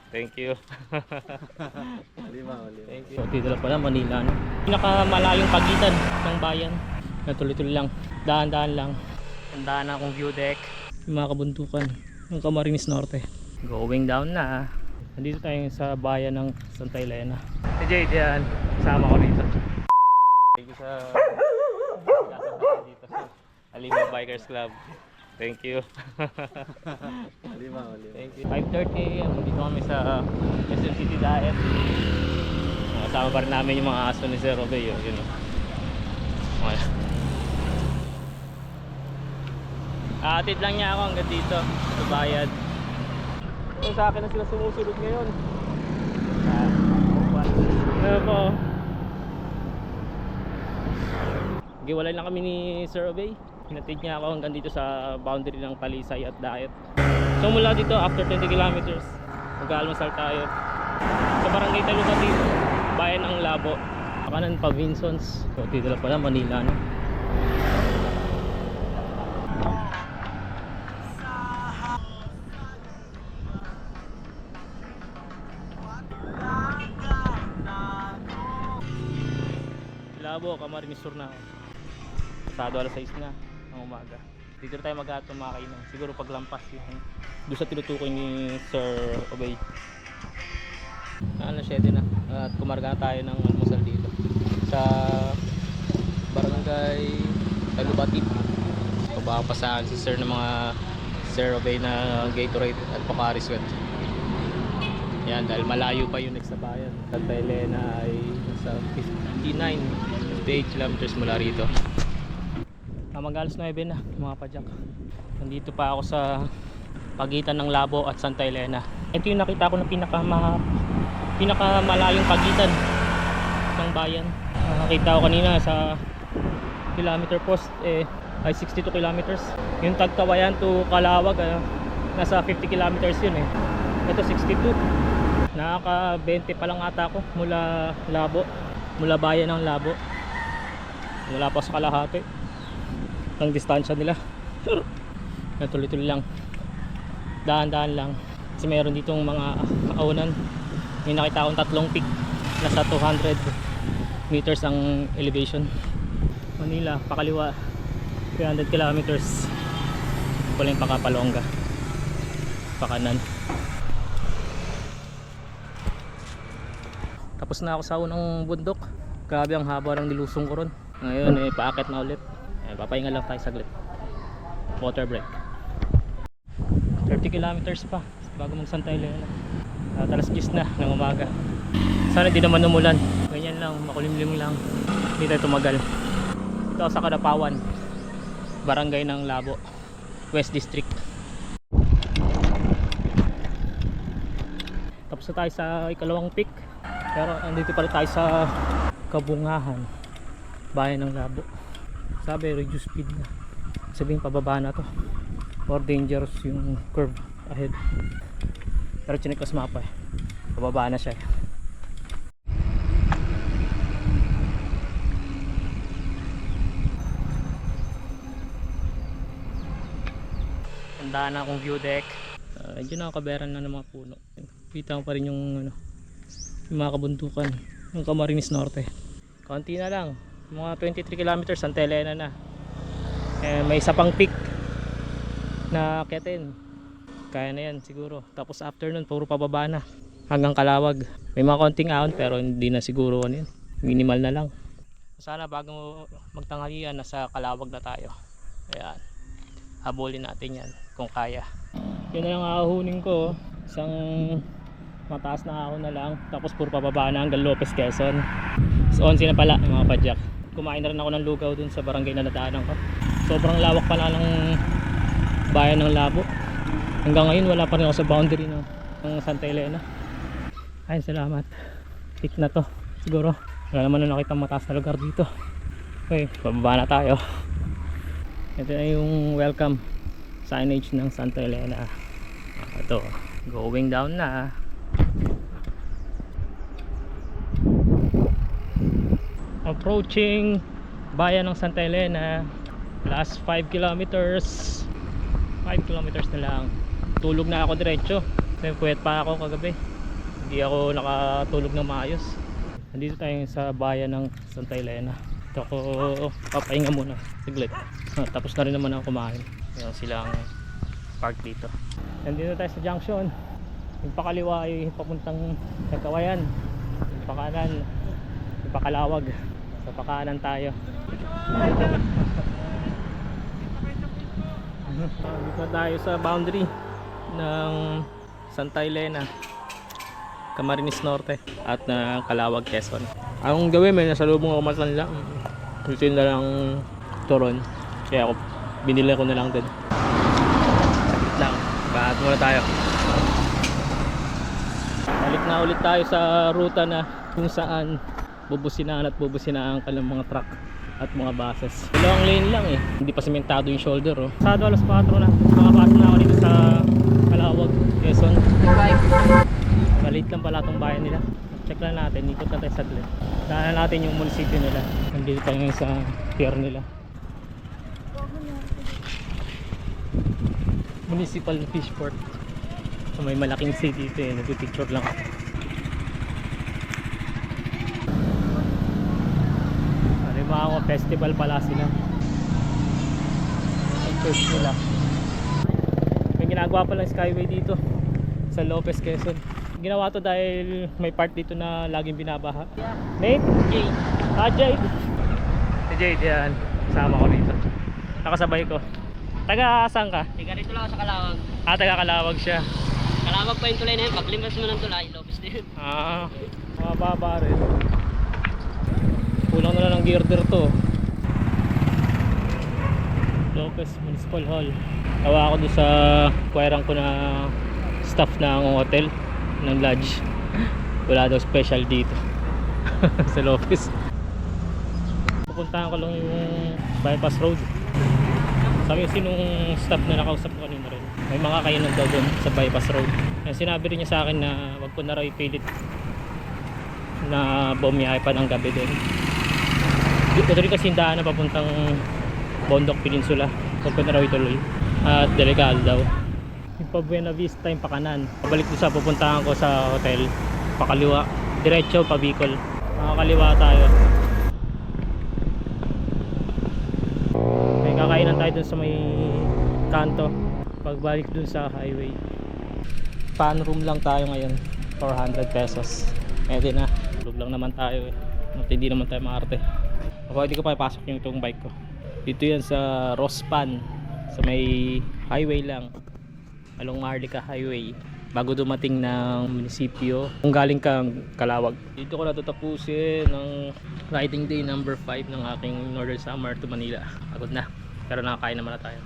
Thank you. Lima. Thank you. Dito lang pala, Manila, no? Pinakamalayong pagitan ng bayan. Tuloy-tuloy lang, daan-daan lang. Tandaan na akong view deck, yung mga kabundukan ng Camarines Norte. Going down na. Nandito tayo sa bayan ng Santa Elena. Si Jade yan, kasama ko rito. Thank you sa dito sa Alima Bikers Club. Thank you. Lima. Thank you. 5:30 AM, dito kami sa SM City Diet. Kasama pa rin namin yung mga aso ni Sir Robey. Yun. Okay. Atid lang niya ako hanggang dito sa bayad. So, sa akin na sila sumusunod ngayon. Ano po? Giwalay lang kami ni Sir Obey. Hinatid niya ako hanggang dito sa boundary ng Talisay at Daet. So mula dito after 20 kilometers mag-aalmusal tayo sa barangay Talukati, bayan ng Labo, kanan pa Vinsons. So dito lang pala, Manila, no? Labo, Camarines Sur na ako. Pasado alas 6 na ng umaga. Dito tayo mag-tumakay na. Siguro paglampas yun doon sa tinutukoy ni Sir Obey. Ano 7 na. At kumarga na tayo ng almusal dito sa barangay Talukati. Pabapasaan si Sir ng mga Sir Obey na Gatorade at Pocari Sweat. Yan, dahil malayo pa yung next na bayan. Santa Elena ay nasa 58 kilometers mula rito. Mag-alas 9 na mga padyak. Nandito pa ako sa pagitan ng Labo at Santa Elena. Ito yung nakita ko na pinakamalayong pagitan ng bayan. Nakita ko kanina sa kilometer post ay 62 kilometers. Yung Tagkawayan to Calawag nasa 50 kilometers yun eh. Ito 62. Nakaka 20 pa lang ata ako mula Labo, mula bayan ng Labo. Wala pa sa kalahati ng distansya nila. Tuloy-tuloy lang, daan-daan lang, kasi meron ditong mga kaunan. May nakita akong tatlong peak, nasa 200 meters ang elevation. Manila, pakaliwa 300 kilometers. Wala yung Pakapalonga, pakanan. Tapos na ako sa unang bundok. Grabe ang haba ng nilusong ko ron. Ngayon paakit na ulit. Papahinga lang tayo saglit. Water break. 30 kilometers pa bago mag Santa Elena. Alas 10 na ng umaga. Sana di naman umulan. Ganyan lang, makulimlim lang. Hindi tayo tumagal. Ito sa Kadapawan, barangay ng Labo, West District. Tapos na tayo sa ikalawang peak. Pero andito pa rin tayo sa Kabungahan, bayan ng Labo. Sabi reduce speed na, sabihin pababa na to, more dangerous yung curve ahead. Pero chinek ko sa mapa pababa na siya. Tandaan na akong view deck. Medyo nakakaberan na ng mga puno. Kita mo pa rin yung mga kabundukan ng Camarines Norte. Konti na lang, mga 23 kilometers Santa Elena na. May isa pang peak na akyatin, kaya na yan siguro. Tapos after nun puro pababa na hanggang Calawag. May mga konting ahon pero hindi na siguro ano yun, minimal na lang. Sana bago magtanghalian nasa Calawag na tayo. Ayan, habulin natin yan kung kaya. Yun na lang ahunin ko, isang mataas na ahon na lang, tapos puro pababa na hanggang Lopez, Quezon. So 11 na pala mga padyak. Kumain na rin ako ng lugaw dun sa barangay na nadaanan ko. Sobrang lawak pala ng bayan ng Labo. Hanggang ngayon wala pa rin ako sa boundary ng Santa Elena. Ayun, salamat. Peak na to siguro. Wala naman na nakita mataas na lugar dito. Okay, bababa na tayo. Ito na yung welcome signage ng Santa Elena. Ito, going down na. Approaching bayan ng Santa Elena. Last 5 kilometers. 5 kilometers na lang. Tulog na ako diretso. Pwet pa ako kagabi. Hindi ako nakatulog ng maayos. Nandito tayo sa bayan ng Santa Elena. Ito ako papahinga muna saglit. Tapos na rin naman ako kumain. Yan silang park dito. Nandito tayo sa junction. Yung pakaliwa ay papuntang Kagawayan. Yung pakanan, yung pakalawag. Sa pakanan tayo. Dito tayo sa boundary ng Santa Elena, Camarines Norte at na Calawag, Quezon. Ang gawin, may nasa lubong ako matanla. Ito na lang turon. Kaya ako binili ko na lang din. Sakit lang. Bahat muna tayo. Balik na ulit tayo sa ruta na kung saan bubusinahan at bubusinahan ka ng mga truck at mga buses. Dalawang lane lang eh. Hindi pa sementado yung shoulder oh. Sado alas 4 na. Makapasok na ako dito sa Calawag, Quezon. Maliit lang pala itong bayan nila. Check lang natin. Ikot na tayo saglit. Daanan natin yung munisipyo nila. Nandito tayo ngayon sa pier nila. Municipal Fishport. So may malaking city dito eh. Nagpipicture lang ako. Mga festival pala sila. Ang church nila. May ginagawa palang skyway dito sa Lopez, Quezon. Ginawa to dahil may part dito na laging binabaha. Nate? Jade. Jade. Si Jade yan. Kasama ko rito. Nakasabay ko. Taga saan ka? Tiga rito lang ako sa Calawag. Taga Calawag siya. Calawag pa yung tulay na yun. Pag limas mo ng tulay, Lopez din. Mababa rin. Kulang na lang ng girder to. Lopez Municipal Hall. Tawa ako doon sa kuwerang ko na staff ng hotel, ng lodge. Wala daw special dito sa Lopez. Pupuntahan ko lang yung bypass road. Sabi sinong staff na nakausap ko kanina rin, may mga kainan daw doon sa bypass road. Sinabi rin niya sa akin na wag ko na raw ipilit na bumiyahe pa ng gabi doon. Ito rin kasi daan na papuntang Bondok Peninsula. Huwag ko na raw ituloy. At delikado daw. Yung pa Buena Vista yung pakanan. Pabalik doon sa pupuntahan ko sa hotel. Pakaliwa. Diretso pa Bicol. Makakaliwa tayo. May kakainan tayo doon sa may kanto. Pagbalik doon sa highway. Pan room lang tayo ngayon. 400 pesos. Pwede na. Tulog lang naman tayo eh. At hindi naman tayo maarte. Pwede ko pa ipasok yung itong bike ko. Dito yan sa Rospan, sa may highway lang, along Marlica Highway, bago dumating ng munisipyo kung galing kang Calawag. Dito ko natatapusin ng riding day number 5 ng aking Northern Summer to Manila. Pagod na, pero nakakain naman na tayo.